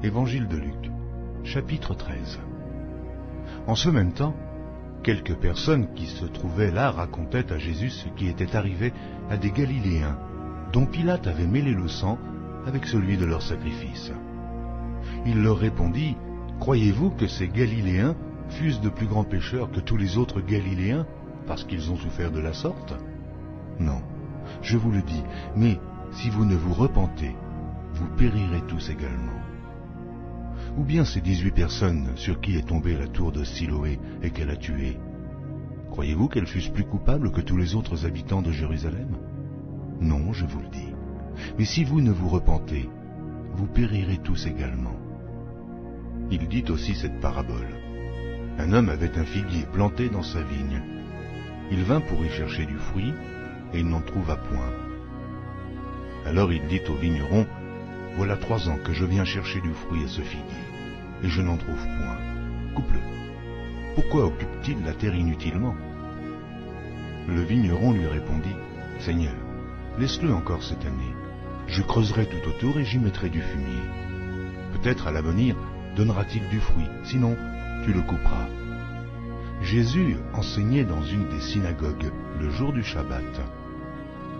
Évangile de Luc, chapitre 13. En ce même temps, quelques personnes qui se trouvaient là racontaient à Jésus ce qui était arrivé à des Galiléens, dont Pilate avait mêlé le sang avec celui de leur sacrifice. Il leur répondit, « Croyez-vous que ces Galiléens fussent de plus grands pécheurs que tous les autres Galiléens, parce qu'ils ont souffert de la sorte? Non, je vous le dis, mais si vous ne vous repentez, vous périrez tous également. Ou bien ces 18 personnes sur qui est tombée la tour de Siloé et qu'elle a tuées, croyez-vous qu'elles fussent plus coupables que tous les autres habitants de Jérusalem? Non, je vous le dis. Mais si vous ne vous repentez, vous périrez tous également. » Il dit aussi cette parabole. Un homme avait un figuier planté dans sa vigne. Il vint pour y chercher du fruit, et il n'en trouva point. Alors il dit au vigneron, « Voilà 3 ans que je viens chercher du fruit à ce figuier, et je n'en trouve point. Coupe-le. Pourquoi occupe-t-il la terre inutilement ?» Le vigneron lui répondit, « Seigneur, laisse-le encore cette année. Je creuserai tout autour et j'y mettrai du fumier. Peut-être à l'avenir donnera-t-il du fruit, sinon tu le couperas. » Jésus enseignait dans une des synagogues le jour du Shabbat.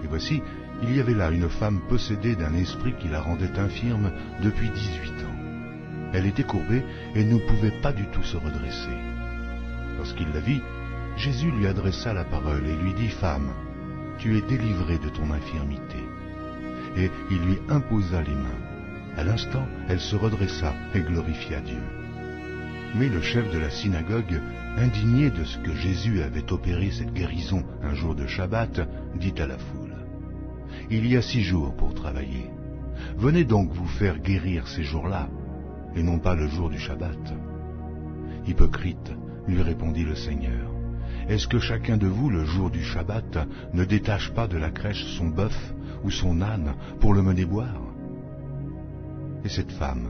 Et voici, il y avait là une femme possédée d'un esprit qui la rendait infirme depuis 18 ans. Elle était courbée et ne pouvait pas du tout se redresser. Lorsqu'il la vit, Jésus lui adressa la parole et lui dit, « Femme, tu es délivrée de ton infirmité. » Et il lui imposa les mains. À l'instant, elle se redressa et glorifia Dieu. Mais le chef de la synagogue, indigné de ce que Jésus avait opéré cette guérison un jour de Shabbat, dit à la foule, « Il y a 6 jours pour travailler. Venez donc vous faire guérir ces jours-là, et non pas le jour du Shabbat. » « Hypocrite, lui répondit le Seigneur, est-ce que chacun de vous, le jour du Shabbat, ne détache pas de la crèche son bœuf ou son âne pour le mener boire? Et cette femme,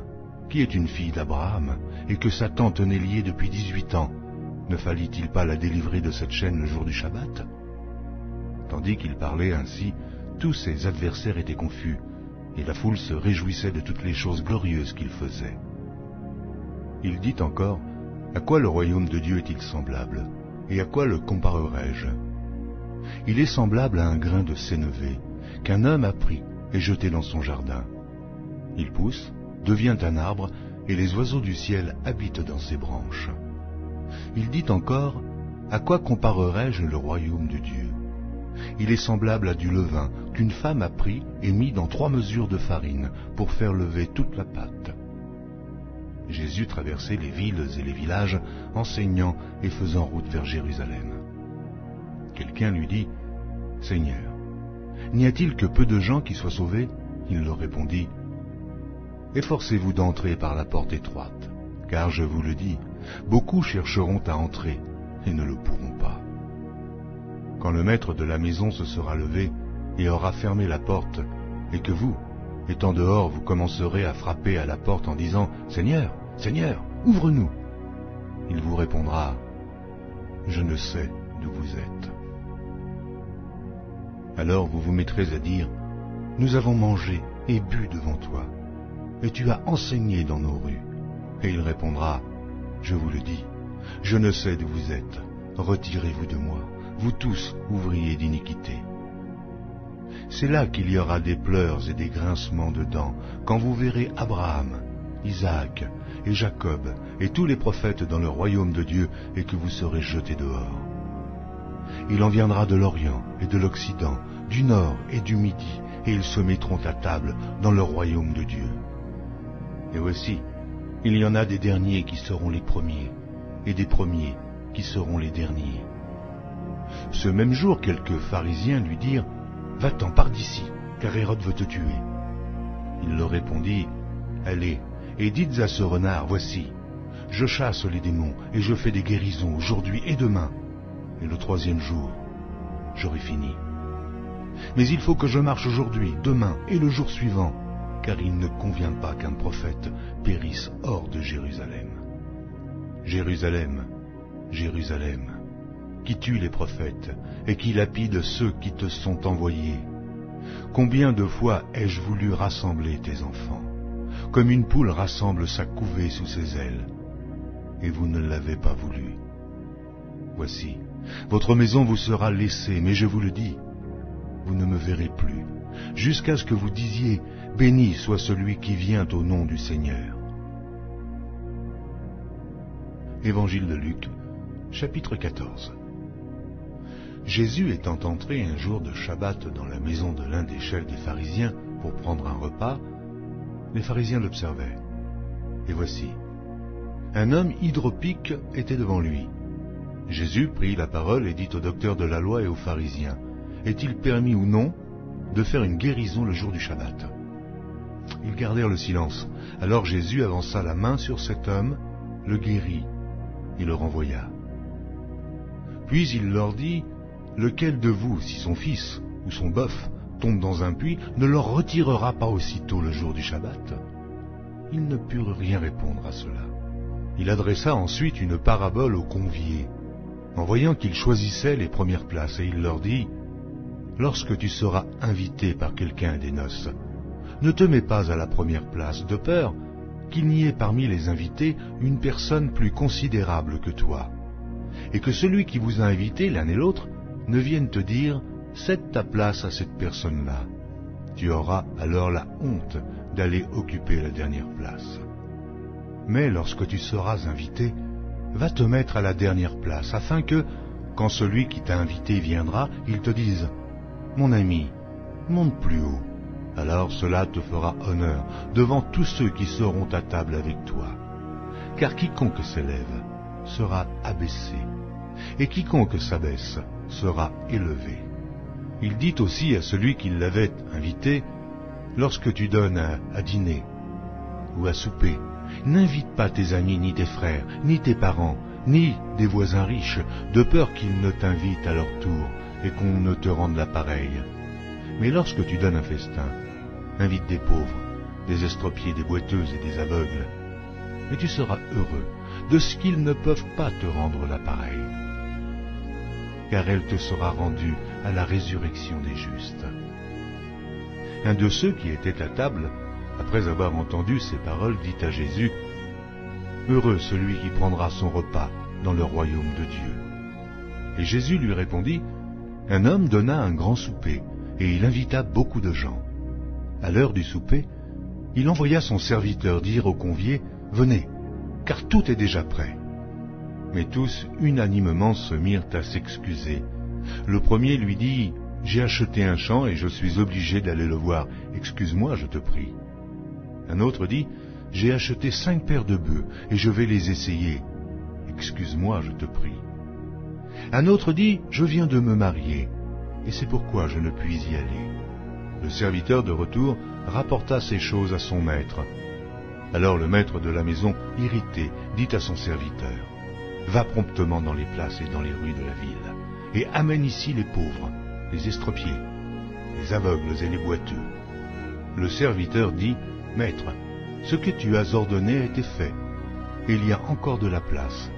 qui est une fille d'Abraham, et que Satan tenait liée depuis 18 ans, ne fallit-il pas la délivrer de cette chaîne le jour du Shabbat ?» Tandis qu'il parlait ainsi, tous ses adversaires étaient confus, et la foule se réjouissait de toutes les choses glorieuses qu'il faisait. Il dit encore, « À quoi le royaume de Dieu est-il semblable? Et à quoi le comparerai-je? Il est semblable à un grain de sénévé, qu'un homme a pris et jeté dans son jardin. Il pousse, devient un arbre, et les oiseaux du ciel habitent dans ses branches. » Il dit encore, « À quoi comparerai-je le royaume de Dieu? Il est semblable à du levain qu'une femme a pris et mis dans 3 mesures de farine pour faire lever toute la pâte. » Jésus traversait les villes et les villages, enseignant et faisant route vers Jérusalem. Quelqu'un lui dit, « Seigneur, n'y a-t-il que peu de gens qui soient sauvés ?» Il leur répondit, « Efforcez-vous d'entrer par la porte étroite, car je vous le dis, beaucoup chercheront à entrer et ne le pourront pas. Quand le maître de la maison se sera levé et aura fermé la porte, et que vous, étant dehors, vous commencerez à frapper à la porte en disant, « Seigneur, Seigneur, ouvre-nous !» il vous répondra, « Je ne sais d'où vous êtes. » Alors vous vous mettrez à dire, « Nous avons mangé et bu devant toi, et tu as enseigné dans nos rues. » Et il répondra, « Je vous le dis, je ne sais d'où vous êtes, retirez-vous de moi, vous tous ouvriers d'iniquité. » C'est là qu'il y aura des pleurs et des grincements de dents, quand vous verrez Abraham, Isaac et Jacob et tous les prophètes dans le royaume de Dieu et que vous serez jetés dehors. Il en viendra de l'Orient et de l'Occident, du Nord et du Midi, et ils se mettront à table dans le royaume de Dieu. Et voici, il y en a des derniers qui seront les premiers, et des premiers qui seront les derniers. » Ce même jour, quelques pharisiens lui dirent, « Va-t'en, pars d'ici, car Hérode veut te tuer. » Il leur répondit, « Allez, et dites à ce renard, voici, je chasse les démons, et je fais des guérisons aujourd'hui et demain, et le 3e jour, j'aurai fini. Mais il faut que je marche aujourd'hui, demain et le jour suivant, car il ne convient pas qu'un prophète périsse hors de Jérusalem. Jérusalem, Jérusalem, qui tue les prophètes et qui lapide ceux qui te sont envoyés. Combien de fois ai-je voulu rassembler tes enfants, comme une poule rassemble sa couvée sous ses ailes, et vous ne l'avez pas voulu. Voici, votre maison vous sera laissée, mais je vous le dis, vous ne me verrez plus, jusqu'à ce que vous disiez, béni soit celui qui vient au nom du Seigneur. Évangile de Luc, chapitre 14. Jésus étant entré un jour de Shabbat dans la maison de l'un des chefs des pharisiens pour prendre un repas, les pharisiens l'observaient. Et voici, un homme hydropique était devant lui. Jésus prit la parole et dit au docteur de la loi et aux pharisiens, est-il permis ou non de faire une guérison le jour du Shabbat? Ils gardèrent le silence. Alors Jésus avança la main sur cet homme, le guérit et le renvoya. Puis il leur dit, lequel de vous, si son fils ou son bœuf tombe dans un puits, ne leur retirera pas aussitôt le jour du Shabbat? Ils ne purent rien répondre à cela. Il adressa ensuite une parabole aux conviés, en voyant qu'ils choisissaient les premières places, et il leur dit, lorsque tu seras invité par quelqu'un à des noces, ne te mets pas à la première place, de peur qu'il n'y ait parmi les invités une personne plus considérable que toi, et que celui qui vous a invité l'un et l'autre ne vienne te dire « cède ta place à cette personne-là ». Tu auras alors la honte d'aller occuper la dernière place. Mais lorsque tu seras invité, va te mettre à la dernière place, afin que, quand celui qui t'a invité viendra, il te dise « Mon ami, monte plus haut ». Alors cela te fera honneur devant tous ceux qui seront à table avec toi. Car quiconque s'élève sera abaissé, et quiconque s'abaisse sera élevé. Il dit aussi à celui qui l'avait invité, lorsque tu donnes à dîner ou à souper, n'invite pas tes amis, ni tes frères, ni tes parents, ni des voisins riches, de peur qu'ils ne t'invitent à leur tour et qu'on ne te rende la pareille. Mais lorsque tu donnes un festin, invite des pauvres, des estropiés, des boiteuses et des aveugles, et tu seras heureux de ce qu'ils ne peuvent pas te rendre la pareille, car elle te sera rendue à la résurrection des justes. Un de ceux qui étaient à table, après avoir entendu ces paroles, dit à Jésus, « Heureux celui qui prendra son repas dans le royaume de Dieu. » Et Jésus lui répondit, « Un homme donna un grand souper, et il invita beaucoup de gens. À l'heure du souper, il envoya son serviteur dire aux conviés, « Venez, car tout est déjà prêt. » Mais tous unanimement se mirent à s'excuser. Le premier lui dit, « J'ai acheté un champ et je suis obligé d'aller le voir. Excuse-moi, je te prie. » Un autre dit, « J'ai acheté 5 paires de bœufs et je vais les essayer. Excuse-moi, je te prie. » Un autre dit, « Je viens de me marier et c'est pourquoi je ne puis y aller. » Le serviteur de retour rapporta ces choses à son maître. Alors le maître de la maison, irrité, dit à son serviteur, « Va promptement dans les places et dans les rues de la ville, et amène ici les pauvres, les estropiés, les aveugles et les boiteux. » Le serviteur dit, « Maître, ce que tu as ordonné a été fait, et il y a encore de la place. »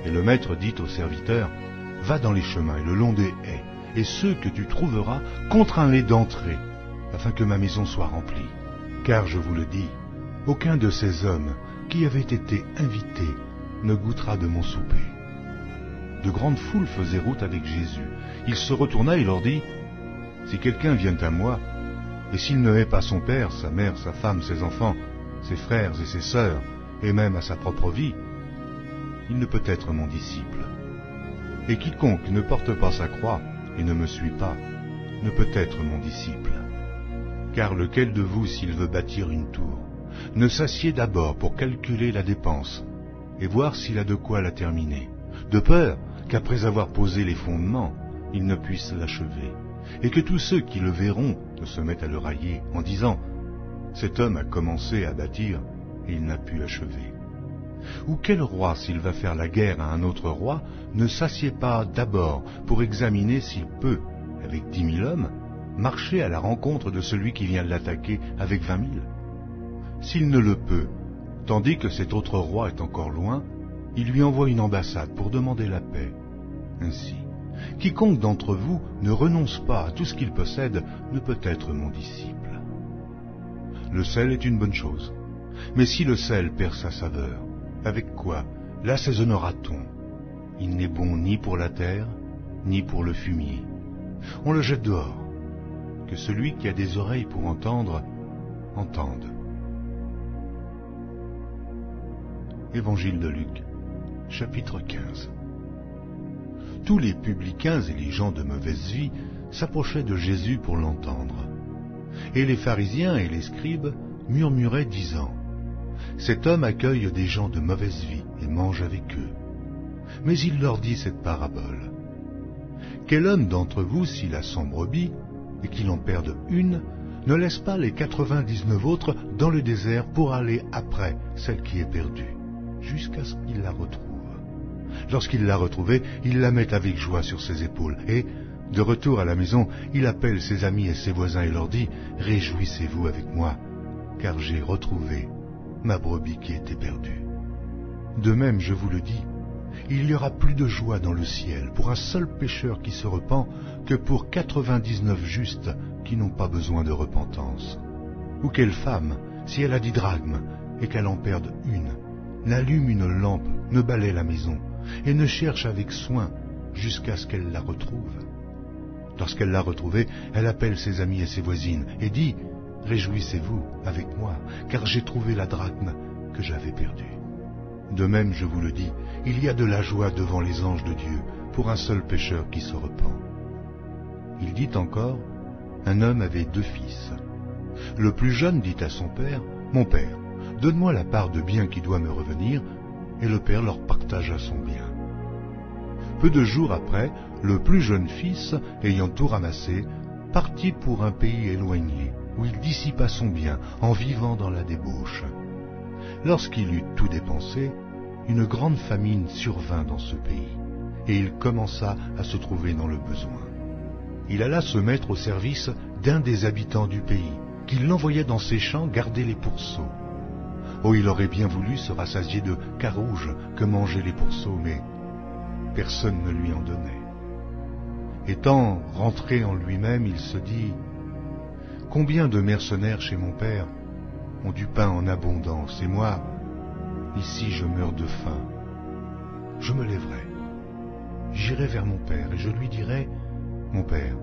Et le maître dit au serviteur, « Va dans les chemins et le long des haies, et ceux que tu trouveras, contrains-les d'entrer, afin que ma maison soit remplie. Car je vous le dis, aucun de ces hommes qui avaient été invités ne goûtera de mon souper. » De grandes foules faisaient route avec Jésus. Il se retourna et leur dit, « Si quelqu'un vient à moi, et s'il ne hait pas son père, sa mère, sa femme, ses enfants, ses frères et ses sœurs, et même à sa propre vie, il ne peut être mon disciple. Et quiconque ne porte pas sa croix et ne me suit pas, ne peut être mon disciple. Car lequel de vous, s'il veut bâtir une tour, ne s'assied d'abord pour calculer la dépense et voir s'il a de quoi la terminer, de peur qu'après avoir posé les fondements, il ne puisse l'achever, et que tous ceux qui le verront ne se mettent à le railler en disant « Cet homme a commencé à bâtir et il n'a pu achever. » Ou quel roi, s'il va faire la guerre à un autre roi, ne s'assied pas d'abord pour examiner s'il peut, avec 10 000 hommes, marcher à la rencontre de celui qui vient l'attaquer avec 20 000? S'il ne le peut, tandis que cet autre roi est encore loin, il lui envoie une ambassade pour demander la paix. Ainsi, quiconque d'entre vous ne renonce pas à tout ce qu'il possède ne peut être mon disciple. Le sel est une bonne chose, Mais si le sel perd sa saveur, avec quoi l'assaisonnera-t-on? Il n'est bon ni pour la terre, ni pour le fumier. On le jette dehors. Que celui qui a des oreilles pour entendre, entende. Évangile de Luc, chapitre 15. Tous les publicains et les gens de mauvaise vie s'approchaient de Jésus pour l'entendre. Et les pharisiens et les scribes murmuraient, disant: Cet homme accueille des gens de mauvaise vie et mange avec eux. Mais il leur dit cette parabole. Quel homme d'entre vous, s'il a 100 brebis, et qu'il en perde une, ne laisse pas les 99 autres dans le désert pour aller après celle qui est perdue, jusqu'à ce qu'il la retrouve. Lorsqu'il l'a retrouvée, il la met avec joie sur ses épaules, et, de retour à la maison, il appelle ses amis et ses voisins et leur dit: Réjouissez-vous avec moi, car j'ai retrouvé ma brebis qui était perdue. De même, je vous le dis, il y aura plus de joie dans le ciel pour un seul pécheur qui se repent que pour 99 justes qui n'ont pas besoin de repentance. Ou quelle femme, si elle a 10 drachmes et qu'elle en perde une, n'allume une lampe, ne balaie la maison, et ne cherche avec soin jusqu'à ce qu'elle la retrouve. Lorsqu'elle l'a retrouvée, elle appelle ses amis et ses voisines et dit: Réjouissez-vous avec moi, car j'ai trouvé la drachme que j'avais perdue. De même, je vous le dis, il y a de la joie devant les anges de Dieu pour un seul pécheur qui se repent. Il dit encore: Un homme avait 2 fils. Le plus jeune dit à son père: Mon père, donne-moi la part de bien qui doit me revenir, et le père leur partagea son bien. Peu de jours après, le plus jeune fils, ayant tout ramassé, partit pour un pays éloigné, où il dissipa son bien en vivant dans la débauche. Lorsqu'il eut tout dépensé, une grande famine survint dans ce pays, et il commença à se trouver dans le besoin. Il alla se mettre au service d'un des habitants du pays, qui l'envoyait dans ses champs garder les pourceaux. Oh, il aurait bien voulu se rassasier de carouge que mangeaient les pourceaux, mais personne ne lui en donnait. Étant rentré en lui-même, il se dit: Combien de mercenaires chez mon père ont du pain en abondance, et moi, ici je meurs de faim. Je me lèverai, j'irai vers mon père, et je lui dirai: Mon père,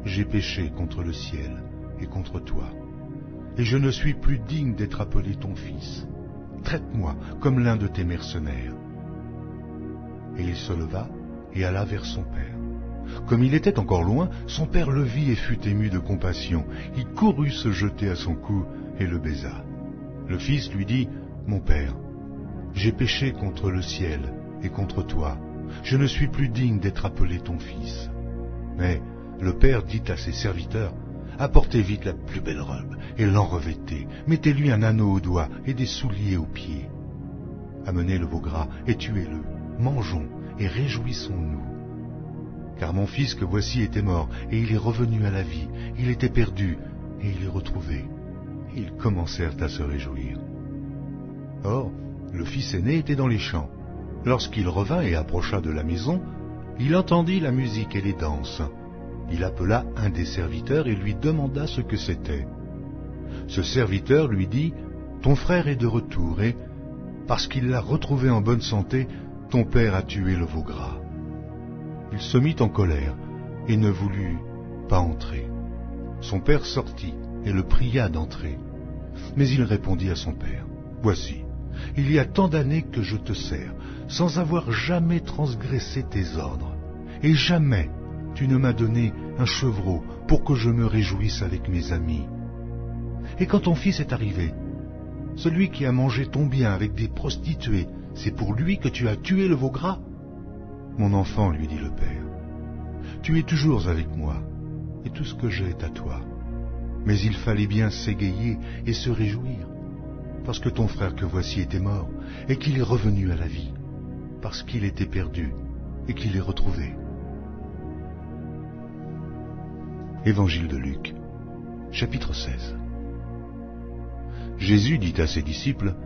j'ai péché contre le ciel et contre toi, et je ne suis plus digne d'être appelé ton fils. Traite-moi comme l'un de tes mercenaires. Et il se leva et alla vers son père. Comme il était encore loin, son père le vit et fut ému de compassion. Il courut se jeter à son cou et le baisa. Le fils lui dit: Mon père, j'ai péché contre le ciel et contre toi. Je ne suis plus digne d'être appelé ton fils. Mais le père dit à ses serviteurs: Apportez vite la plus belle robe et l'enrevêtez. Mettez-lui un anneau au doigt et des souliers aux pieds. Amenez le veau gras et tuez-le. Mangeons et réjouissons-nous. Car mon fils que voici était mort, et il est revenu à la vie. Il était perdu, et il est retrouvé. Et ils commencèrent à se réjouir. Or, le fils aîné était dans les champs. Lorsqu'il revint et approcha de la maison, il entendit la musique et les danses. Il appela un des serviteurs et lui demanda ce que c'était. Ce serviteur lui dit: Ton frère est de retour, et, parce qu'il l'a retrouvé en bonne santé, ton père a tué le veau gras. Il se mit en colère et ne voulut pas entrer. Son père sortit et le pria d'entrer. Mais il répondit à son père: Voici, il y a tant d'années que je te sers, sans avoir jamais transgressé tes ordres, et jamais tu ne m'as donné un chevreau pour que je me réjouisse avec mes amis. Et quand ton fils est arrivé, celui qui a mangé ton bien avec des prostituées, c'est pour lui que tu as tué le veau gras? Mon enfant, lui dit le père, tu es toujours avec moi, et tout ce que j'ai est à toi. Mais il fallait bien s'égayer et se réjouir, parce que ton frère que voici était mort, et qu'il est revenu à la vie, parce qu'il était perdu, et qu'il est retrouvé. Évangile de Luc, chapitre 16. Jésus dit à ses disciples: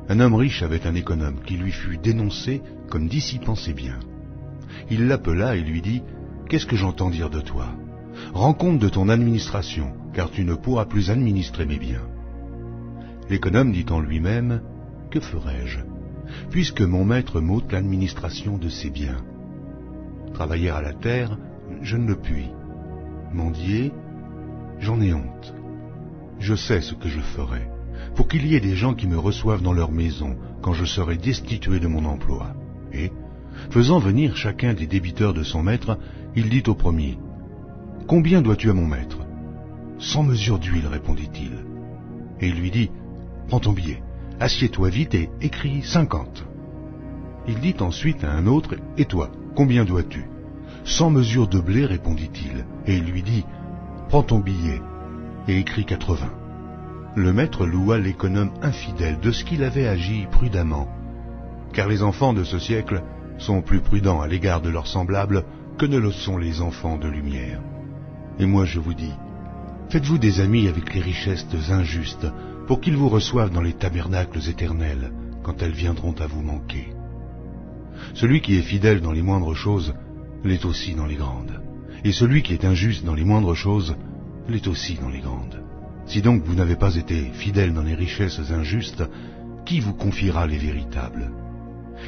Un homme riche avait un économe qui lui fut dénoncé comme dissipant ses biens. Il l'appela et lui dit: Qu'est-ce que j'entends dire de toi? Rends compte de ton administration, car tu ne pourras plus administrer mes biens. L'économe dit en lui-même, « Que ferai-je, puisque mon maître m'ôte l'administration de ses biens? Travailler à la terre, je ne le puis. Mendier, j'en ai honte. Je sais ce que je ferai, pour qu'il y ait des gens qui me reçoivent dans leur maison quand je serai destitué de mon emploi. » Et, faisant venir chacun des débiteurs de son maître, il dit au premier, « Combien dois-tu à mon maître? » « 100 mesures d'huile, répondit-il. Et il lui dit, « Prends ton billet, assieds-toi vite et écris 50. » Il dit ensuite à un autre, « Et toi, combien dois-tu? » 100 mesures de blé, répondit-il. Et il lui dit, « Prends ton billet et écris 80. » Le maître loua l'économe infidèle de ce qu'il avait agi prudemment, car les enfants de ce siècle sont plus prudents à l'égard de leurs semblables que ne le sont les enfants de lumière. Et moi je vous dis, faites-vous des amis avec les richesses injustes, pour qu'ils vous reçoivent dans les tabernacles éternels, quand elles viendront à vous manquer. Celui qui est fidèle dans les moindres choses, l'est aussi dans les grandes. Et celui qui est injuste dans les moindres choses, l'est aussi dans les grandes. Si donc vous n'avez pas été fidèle dans les richesses injustes, qui vous confiera les véritables?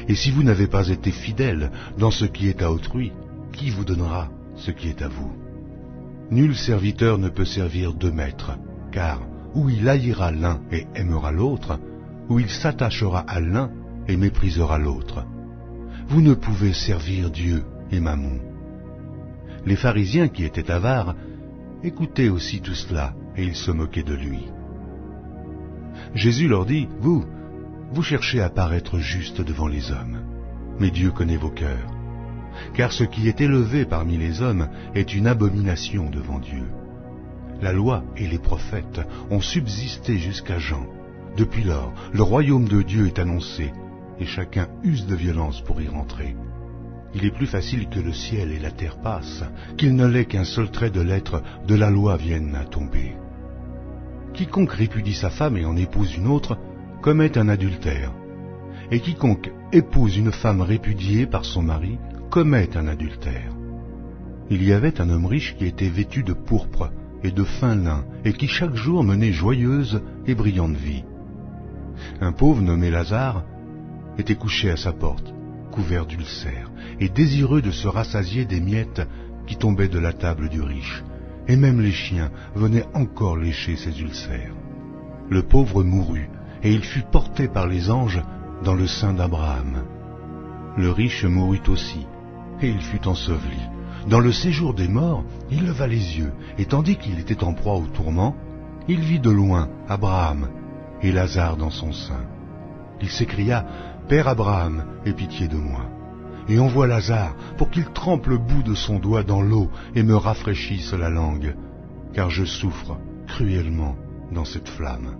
Et si vous n'avez pas été fidèle dans ce qui est à autrui, qui vous donnera ce qui est à vous? Nul serviteur ne peut servir deux maîtres, car ou il haïra l'un et aimera l'autre, ou il s'attachera à l'un et méprisera l'autre. Vous ne pouvez servir Dieu et Mammon. Les pharisiens qui étaient avares écoutaient aussi tout cela, et ils se moquaient de lui. Jésus leur dit, « Vous cherchez à paraître juste devant les hommes, mais Dieu connaît vos cœurs. Car ce qui est élevé parmi les hommes est une abomination devant Dieu. La loi et les prophètes ont subsisté jusqu'à Jean. Depuis lors, le royaume de Dieu est annoncé, et chacun use de violence pour y rentrer. Il est plus facile que le ciel et la terre passent, qu'il ne l'est qu'un seul trait de lettre de la loi vienne à tomber. Quiconque répudie sa femme et en épouse une autre, commet un adultère. Et quiconque épouse une femme répudiée par son mari, commet un adultère. Il y avait un homme riche qui était vêtu de pourpre et de fin lin, et qui chaque jour menait joyeuse et brillante vie. Un pauvre nommé Lazare était couché à sa porte, couvert d'ulcères, et désireux de se rassasier des miettes qui tombaient de la table du riche, et même les chiens venaient encore lécher ses ulcères. Le pauvre mourut, et il fut porté par les anges dans le sein d'Abraham. Le riche mourut aussi, et il fut enseveli. Dans le séjour des morts, il leva les yeux, et tandis qu'il était en proie au tourment, il vit de loin Abraham et Lazare dans son sein. Il s'écria, « Père Abraham, aie pitié de moi, et envoie Lazare pour qu'il trempe le bout de son doigt dans l'eau et me rafraîchisse la langue, car je souffre cruellement dans cette flamme. »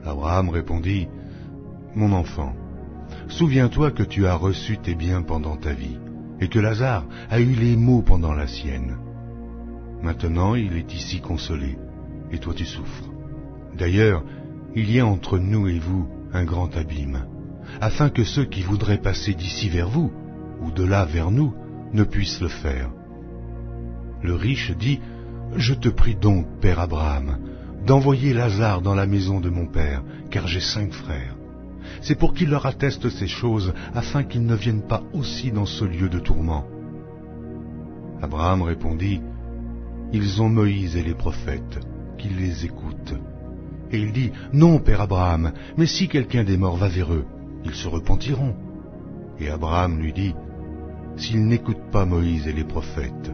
Abraham répondit, « Mon enfant, souviens-toi que tu as reçu tes biens pendant ta vie, et que Lazare a eu les maux pendant la sienne. Maintenant il est ici consolé, et toi tu souffres. D'ailleurs, il y a entre nous et vous un grand abîme, afin que ceux qui voudraient passer d'ici vers vous, ou de là vers nous, ne puissent le faire. » Le riche dit, « Je te prie donc, père Abraham, d'envoyer Lazare dans la maison de mon père, car j'ai 5 frères. C'est pour qu'il leur atteste ces choses, afin qu'ils ne viennent pas aussi dans ce lieu de tourment. » Abraham répondit, « Ils ont Moïse et les prophètes, qu'ils les écoutent. » Et il dit, « Non, père Abraham, mais si quelqu'un des morts va vers eux, ils se repentiront. » Et Abraham lui dit, « S'ils n'écoutent pas Moïse et les prophètes,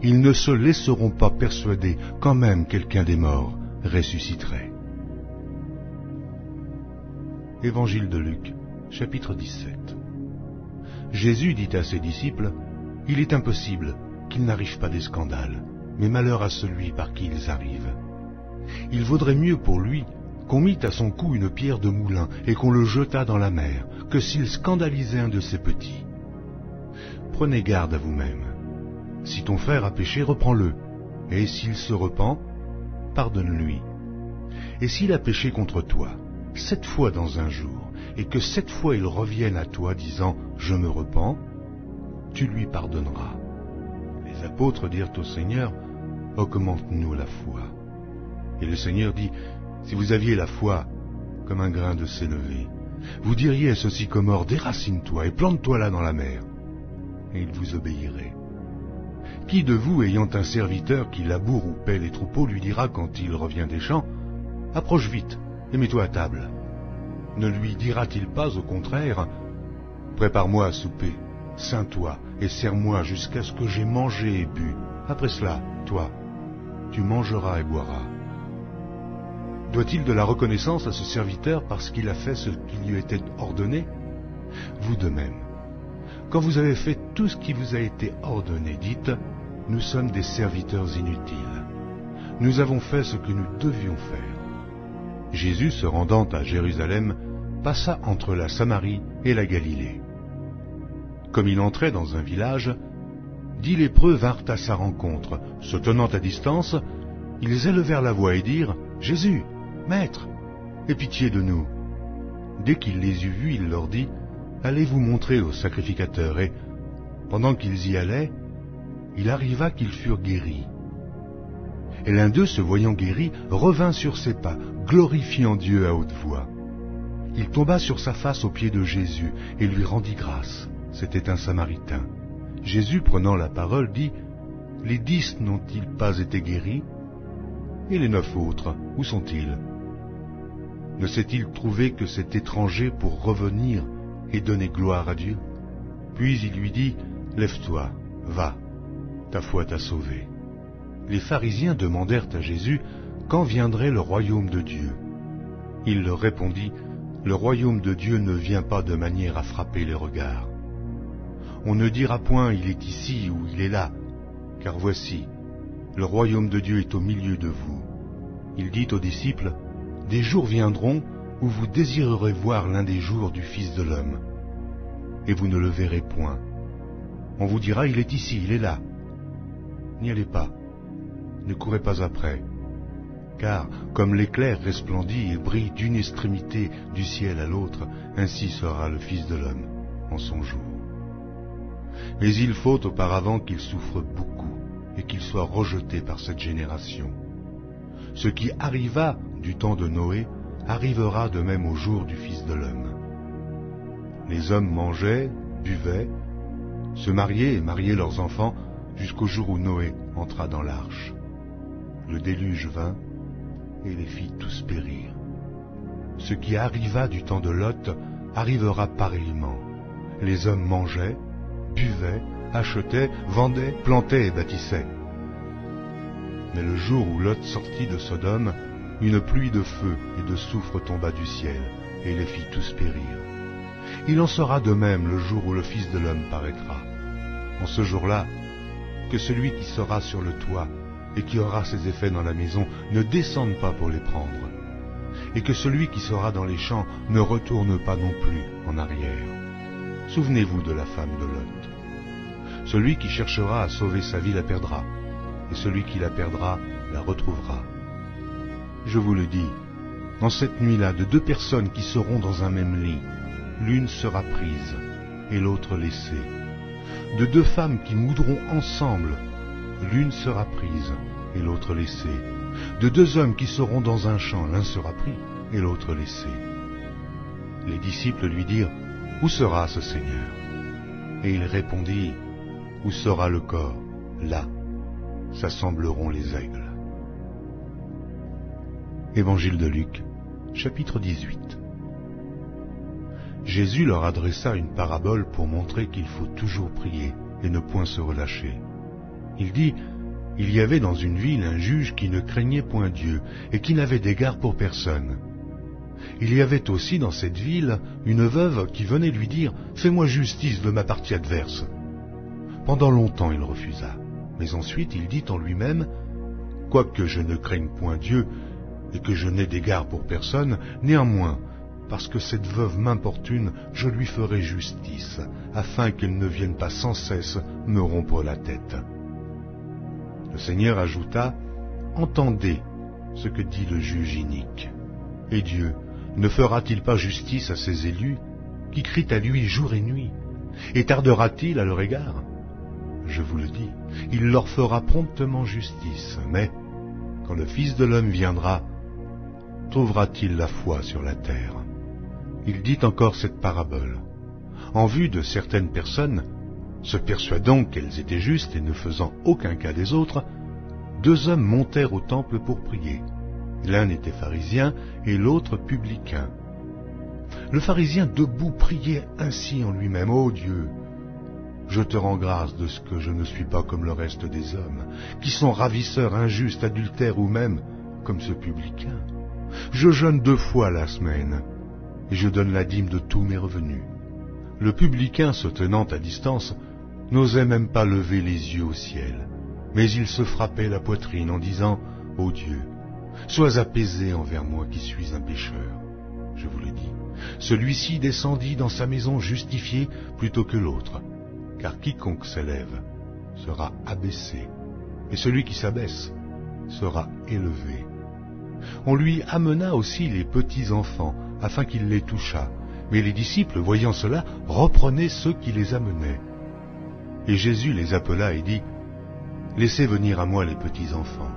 ils ne se laisseront pas persuader quand même quelqu'un des morts ressusciterait. » Évangile de Luc, chapitre 17. Jésus dit à ses disciples, « Il est impossible qu'il n'arrive pas des scandales, mais malheur à celui par qui ils arrivent. Il vaudrait mieux pour lui qu'on mît à son cou une pierre de moulin et qu'on le jetât dans la mer, que s'il scandalisait un de ses petits. Prenez garde à vous-même. Si ton frère a péché, reprends-le, et s'il se repent, pardonne-lui. Et s'il a péché contre toi 7 fois dans un jour, et que 7 fois il revienne à toi disant « Je me repens », tu lui pardonneras. » Les apôtres dirent au Seigneur « Augmente-nous la foi. » Et le Seigneur dit « Si vous aviez la foi comme un grain de sénévé, vous diriez à ce sycomore, déracine-toi et plante-toi là dans la mer, et il vous obéirait. Qui de vous, ayant un serviteur qui laboure ou paie les troupeaux, lui dira quand il revient des champs, approche vite et mets-toi à table? Ne lui dira-t-il pas au contraire, prépare-moi à souper, ceins-toi et sers-moi jusqu'à ce que j'aie mangé et bu. Après cela, toi, tu mangeras et boiras. Doit-il de la reconnaissance à ce serviteur parce qu'il a fait ce qui lui était ordonné? Vous de même. Quand vous avez fait tout ce qui vous a été ordonné, dites, nous sommes des serviteurs inutiles. Nous avons fait ce que nous devions faire. Jésus, se rendant à Jérusalem, passa entre la Samarie et la Galilée. Comme il entrait dans un village, 10 lépreux vinrent à sa rencontre. Se tenant à distance, ils élevèrent la voix et dirent, Jésus, Maître, aie pitié de nous. Dès qu'il les eut vus, il leur dit, allez vous montrer au sacrificateur. Et, pendant qu'ils y allaient, il arriva qu'ils furent guéris. Et l'un d'eux, se voyant guéri, revint sur ses pas, glorifiant Dieu à haute voix. Il tomba sur sa face aux pieds de Jésus et lui rendit grâce. C'était un Samaritain. Jésus, prenant la parole, dit, les 10 n'ont-ils pas été guéris? Et les 9 autres, où sont-ils? Ne s'est-il trouvé que cet étranger pour revenir et donner gloire à Dieu? Puis il lui dit, lève-toi, va, ta foi t'a sauvé. Les pharisiens demandèrent à Jésus quand viendrait le royaume de Dieu. Il leur répondit, le royaume de Dieu ne vient pas de manière à frapper les regards. On ne dira point, il est ici ou il est là, car voici, le royaume de Dieu est au milieu de vous. Il dit aux disciples, des jours viendront où vous désirerez voir l'un des jours du Fils de l'homme, et vous ne le verrez point. On vous dira, il est ici, il est là. N'y allez pas, ne courez pas après, car comme l'éclair resplendit et brille d'une extrémité du ciel à l'autre, ainsi sera le Fils de l'homme en son jour. Mais il faut auparavant qu'il souffre beaucoup et qu'il soit rejeté par cette génération. Ce qui arriva du temps de Noé arrivera de même au jour du Fils de l'homme. Les hommes mangeaient, buvaient, se mariaient et mariaient leurs enfants jusqu'au jour où Noé entra dans l'arche. Le déluge vint et les fit tous périr. Ce qui arriva du temps de Lot arrivera pareillement. Les hommes mangeaient, buvaient, achetaient, vendaient, plantaient et bâtissaient. Mais le jour où Lot sortit de Sodome, une pluie de feu et de soufre tomba du ciel, et les fit tous périr. Il en sera de même le jour où le Fils de l'homme paraîtra. En ce jour-là, que celui qui sera sur le toit et qui aura ses effets dans la maison ne descende pas pour les prendre, et que celui qui sera dans les champs ne retourne pas non plus en arrière. Souvenez-vous de la femme de Lot. Celui qui cherchera à sauver sa vie la perdra, et celui qui la perdra la retrouvera. Je vous le dis, en cette nuit-là, de 2 personnes qui seront dans un même lit, l'une sera prise et l'autre laissée. De 2 femmes qui moudront ensemble, l'une sera prise et l'autre laissée. De 2 hommes qui seront dans un champ, l'un sera pris et l'autre laissé. Les disciples lui dirent, où sera ce Seigneur? Et il répondit, où sera le corps? Là s'assembleront les aigles. Évangile de Luc, chapitre 18. Jésus leur adressa une parabole pour montrer qu'il faut toujours prier et ne point se relâcher. Il dit, il y avait dans une ville un juge qui ne craignait point Dieu et qui n'avait d'égard pour personne. Il y avait aussi dans cette ville une veuve qui venait lui dire, fais-moi justice de ma partie adverse. Pendant longtemps il refusa, mais ensuite il dit en lui-même, quoique je ne craigne point Dieu et que je n'ai d'égard pour personne, néanmoins, parce que cette veuve m'importune, je lui ferai justice, afin qu'elle ne vienne pas sans cesse me rompre la tête. Le Seigneur ajouta, entendez ce que dit le juge inique. Et Dieu ne fera-t-il pas justice à ses élus, qui crient à lui jour et nuit, et tardera-t-il à leur égard? Je vous le dis, il leur fera promptement justice, mais quand le Fils de l'homme viendra, trouvera-t-il la foi sur la terre? Il dit encore cette parabole. En vue de certaines personnes, se persuadant qu'elles étaient justes et ne faisant aucun cas des autres, 2 hommes montèrent au temple pour prier. L'un était pharisien et l'autre publicain. Le pharisien debout priait ainsi en lui-même: Ô Dieu, je te rends grâce de ce que je ne suis pas comme le reste des hommes, qui sont ravisseurs, injustes, adultères ou même comme ce publicain. Je jeûne 2 fois la semaine et je donne la dîme de tous mes revenus. Le publicain, se tenant à distance, n'osait même pas lever les yeux au ciel, mais il se frappait la poitrine en disant: Ô Dieu, sois apaisé envers moi qui suis un pécheur. Je vous le dis, celui-ci descendit dans sa maison justifié plutôt que l'autre, car quiconque s'élève sera abaissé, et celui qui s'abaisse sera élevé. On lui amena aussi les petits-enfants, afin qu'il les touchât, mais les disciples, voyant cela, reprenaient ceux qui les amenaient. Et Jésus les appela et dit: Laissez venir à moi les petits-enfants,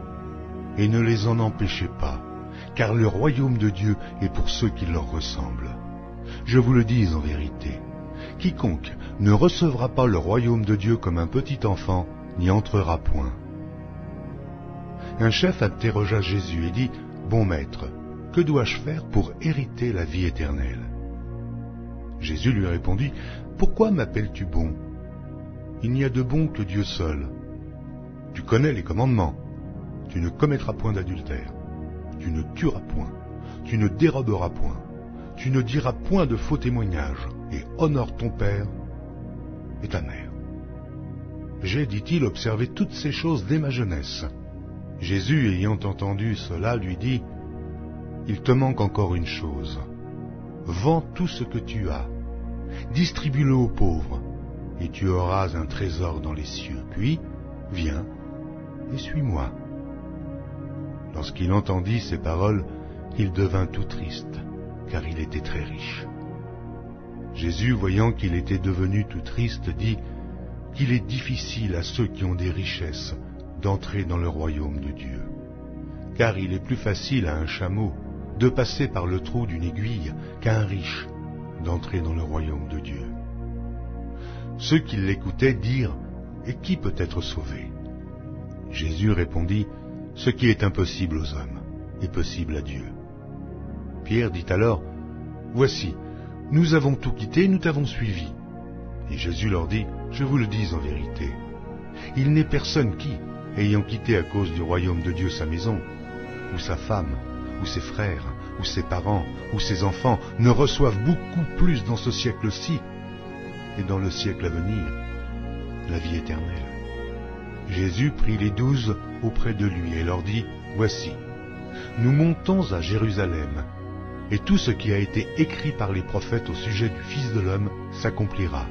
et ne les en empêchez pas, car le royaume de Dieu est pour ceux qui leur ressemblent. Je vous le dis en vérité, quiconque ne recevra pas le royaume de Dieu comme un petit enfant n'y entrera point. Un chef interrogea Jésus et dit: Bon maître, que dois-je faire pour hériter la vie éternelle? Jésus lui répondit: Pourquoi m'appelles-tu bon? Il n'y a de bon que Dieu seul. Tu connais les commandements. Tu ne commettras point d'adultère. Tu ne tueras point. Tu ne déroberas point. Tu ne diras point de faux témoignages. Et honore ton père et ta mère. J'ai, dit-il, observé toutes ces choses dès ma jeunesse. Jésus, ayant entendu cela, lui dit: Il te manque encore une chose. Vends tout ce que tu as, distribue-le aux pauvres, et tu auras un trésor dans les cieux. Puis, viens et suis-moi. Lorsqu'il entendit ces paroles, il devint tout triste, car il était très riche. Jésus, voyant qu'il était devenu tout triste, dit qu'il est difficile à ceux qui ont des richesses d'entrer dans le royaume de Dieu. Car il est plus facile à un chameau de passer par le trou d'une aiguille qu'à un riche d'entrer dans le royaume de Dieu. Ceux qui l'écoutaient dirent: Et qui peut être sauvé? Jésus répondit: Ce qui est impossible aux hommes est possible à Dieu. Pierre dit alors: Voici, nous avons tout quitté, nous t'avons suivi. Et Jésus leur dit: Je vous le dis en vérité, il n'est personne qui, ayant quitté à cause du royaume de Dieu sa maison, ou sa femme, ou ses frères, ou ses parents, ou ses enfants, ne reçoive beaucoup plus dans ce siècle-ci, et dans le siècle à venir, la vie éternelle. Jésus prit les 12 auprès de lui et leur dit: Voici, nous montons à Jérusalem, et tout ce qui a été écrit par les prophètes au sujet du Fils de l'homme s'accomplira.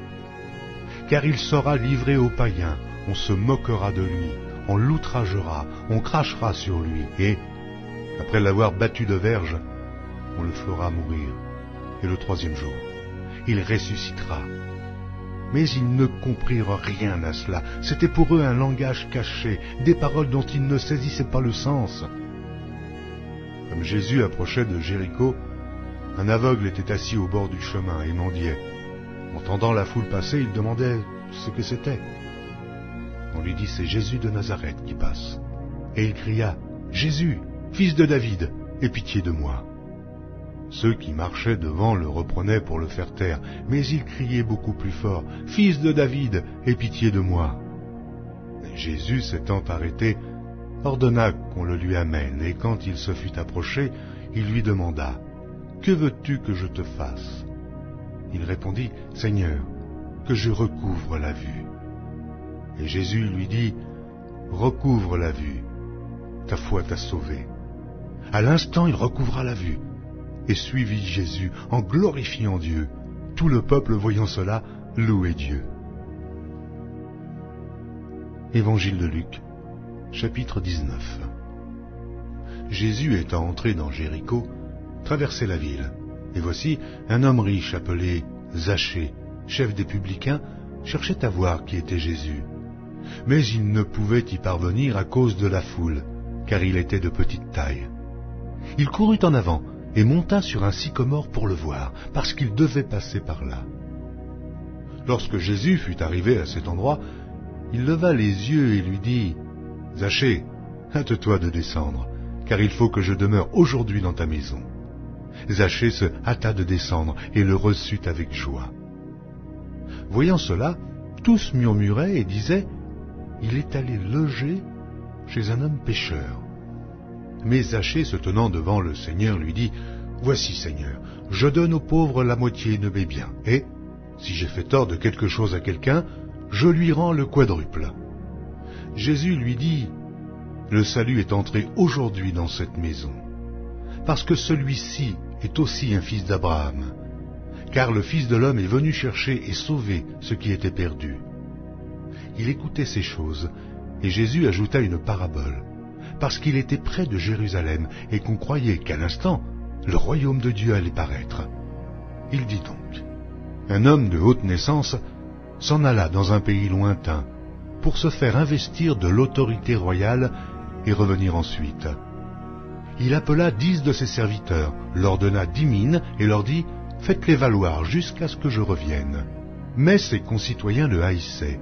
Car il sera livré aux païens, on se moquera de lui, on l'outragera, on crachera sur lui, et, après l'avoir battu de verge, on le fera mourir. Et le 3e jour, il ressuscitera. Mais ils ne comprirent rien à cela. C'était pour eux un langage caché, des paroles dont ils ne saisissaient pas le sens. Comme Jésus approchait de Jéricho, un aveugle était assis au bord du chemin et mendiait. Entendant la foule passer, il demandait ce que c'était. On lui dit: C'est Jésus de Nazareth qui passe. Et il cria: Jésus, fils de David, aie pitié de moi. Ceux qui marchaient devant le reprenaient pour le faire taire, mais il criait beaucoup plus fort: Fils de David, aie pitié de moi. Et Jésus, s'étant arrêté, ordonna qu'on le lui amène, et quand il se fut approché, il lui demanda: Que veux-tu que je te fasse? Il répondit: Seigneur, que je recouvre la vue. Et Jésus lui dit: Recouvre la vue, ta foi t'a sauvé. À l'instant, il recouvra la vue et suivit Jésus en glorifiant Dieu. Tout le peuple, voyant cela, louait Dieu. Évangile de Luc, chapitre 19. Jésus étant entré dans Jéricho, traversait la ville, et voici un homme riche appelé Zachée, chef des publicains, cherchait à voir qui était Jésus. Mais il ne pouvait y parvenir à cause de la foule, car il était de petite taille. Il courut en avant et monta sur un sycomore pour le voir, parce qu'il devait passer par là. Lorsque Jésus fut arrivé à cet endroit, il leva les yeux et lui dit, « Zachée, hâte-toi de descendre, car il faut que je demeure aujourd'hui dans ta maison. » Zachée se hâta de descendre et le reçut avec joie. Voyant cela, tous murmuraient et disaient, « Il est allé loger chez un homme pécheur. » Mais Zachée, se tenant devant le Seigneur, lui dit, « Voici, Seigneur, je donne aux pauvres la moitié de mes biens, et, si j'ai fait tort de quelque chose à quelqu'un, je lui rends le quadruple. » Jésus lui dit, « Le salut est entré aujourd'hui dans cette maison, parce que celui-ci est aussi un fils d'Abraham, car le Fils de l'homme est venu chercher et sauver ce qui était perdu. » Il écoutait ces choses, et Jésus ajouta une parabole, parce qu'il était près de Jérusalem et qu'on croyait qu'à l'instant, le royaume de Dieu allait paraître. Il dit donc, un homme de haute naissance s'en alla dans un pays lointain pour se faire investir de l'autorité royale et revenir ensuite. Il appela 10 de ses serviteurs, leur donna 10 mines et leur dit, « Faites-les valoir jusqu'à ce que je revienne. » Mais ses concitoyens le haïssaient,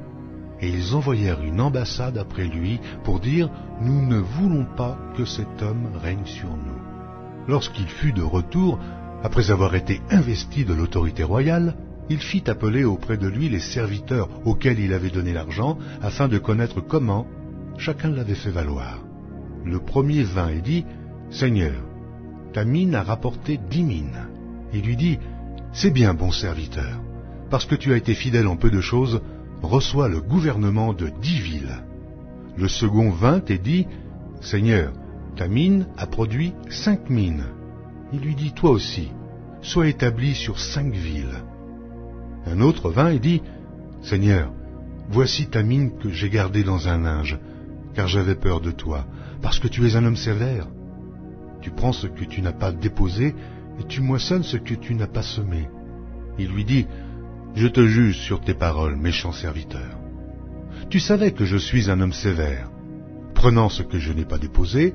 et ils envoyèrent une ambassade après lui pour dire, « Nous ne voulons pas que cet homme règne sur nous. » Lorsqu'il fut de retour, après avoir été investi de l'autorité royale, il fit appeler auprès de lui les serviteurs auxquels il avait donné l'argent, afin de connaître comment chacun l'avait fait valoir. Le premier vint et dit, « Seigneur, ta mine a rapporté 10 mines. » Il lui dit, « C'est bien, bon serviteur, parce que tu as été fidèle en peu de choses, reçois le gouvernement de 10 villes. » Le second vint et dit, « Seigneur, ta mine a produit 5 mines. » Il lui dit, « Toi aussi, sois établi sur 5 villes. » Un autre vint et dit, « Seigneur, voici ta mine que j'ai gardée dans un linge, car j'avais peur de toi, parce que tu es un homme sévère. Tu prends ce que tu n'as pas déposé, et tu moissonnes ce que tu n'as pas semé. » Il lui dit, « Je te juge sur tes paroles, méchant serviteur. Tu savais que je suis un homme sévère, prenant ce que je n'ai pas déposé,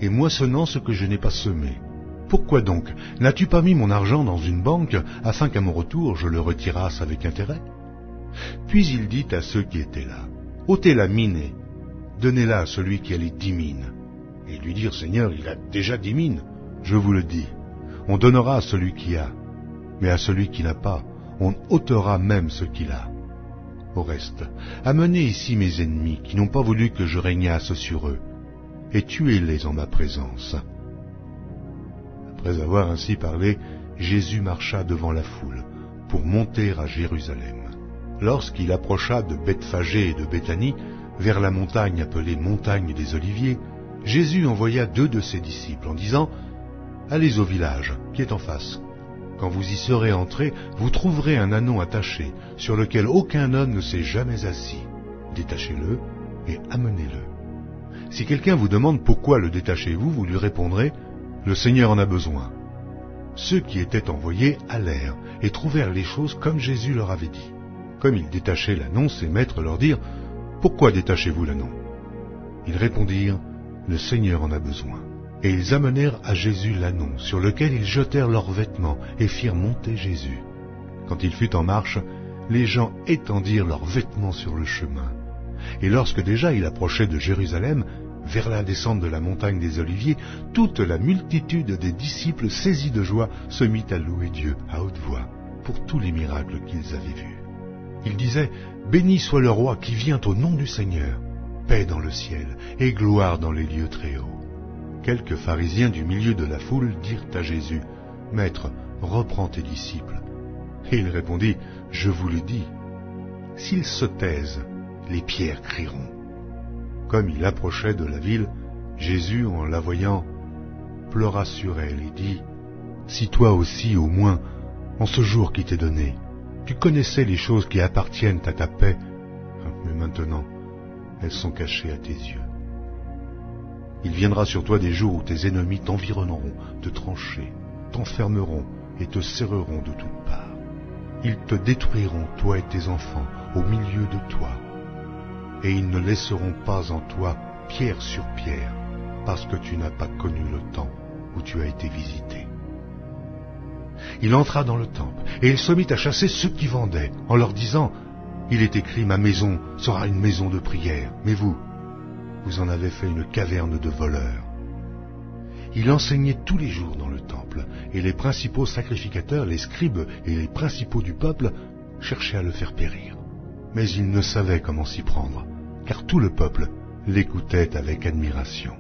et moissonnant ce que je n'ai pas semé. Pourquoi donc n'as-tu pas mis mon argent dans une banque, afin qu'à mon retour je le retirasse avec intérêt ?» Puis il dit à ceux qui étaient là, « Ôtez la mine et donnez-la à celui qui a les 10 mines. » Et lui dirent, « Seigneur, il a déjà 10 mines. » Je vous le dis, on donnera à celui qui a, mais à celui qui n'a pas, on ôtera même ce qu'il a. Au reste, amenez ici mes ennemis qui n'ont pas voulu que je régnasse sur eux, et tuez-les en ma présence. » Après avoir ainsi parlé, Jésus marcha devant la foule pour monter à Jérusalem. Lorsqu'il approcha de Bethphagée et de Béthanie, vers la montagne appelée montagne des Oliviers, Jésus envoya 2 de ses disciples en disant, « Allez au village qui est en face. Quand vous y serez entrés, vous trouverez un ânon attaché, sur lequel aucun homme ne s'est jamais assis. Détachez-le et amenez-le. Si quelqu'un vous demande pourquoi le détachez-vous, vous lui répondrez, « Le Seigneur en a besoin. » Ceux qui étaient envoyés allèrent et trouvèrent les choses comme Jésus leur avait dit. Comme ils détachaient l'ânon, ses maîtres leur dirent, « Pourquoi détachez-vous l'ânon » Ils répondirent, « Le Seigneur en a besoin. » Et ils amenèrent à Jésus l'ânon, sur lequel ils jetèrent leurs vêtements et firent monter Jésus. Quand il fut en marche, les gens étendirent leurs vêtements sur le chemin. Et lorsque déjà il approchait de Jérusalem, vers la descente de la montagne des Oliviers, toute la multitude des disciples saisis de joie se mit à louer Dieu à haute voix pour tous les miracles qu'ils avaient vus. Ils disaient, « Béni soit le roi qui vient au nom du Seigneur, paix dans le ciel et gloire dans les lieux très hauts. » Quelques pharisiens du milieu de la foule dirent à Jésus, « Maître, reprends tes disciples. » Et il répondit, « Je vous le dis, s'ils se taisent, les pierres crieront. » Comme il approchait de la ville, Jésus, en la voyant, pleura sur elle et dit, « Si toi aussi, au moins, en ce jour qui t'est donné, tu connaissais les choses qui appartiennent à ta paix, mais maintenant, elles sont cachées à tes yeux. Il viendra sur toi des jours où tes ennemis t'environneront de tranchées, t'enfermeront et te serreront de toutes parts. Ils te détruiront, toi et tes enfants, au milieu de toi. Et ils ne laisseront pas en toi pierre sur pierre, parce que tu n'as pas connu le temps où tu as été visité. Il entra dans le temple, et il se mit à chasser ceux qui vendaient, en leur disant, « Il est écrit, ma maison sera une maison de prière, mais vous, vous en avez fait une caverne de voleurs. » Il enseignait tous les jours dans le temple, et les principaux sacrificateurs, les scribes et les principaux du peuple cherchaient à le faire périr. Mais ils ne savaient comment s'y prendre, car tout le peuple l'écoutait avec admiration.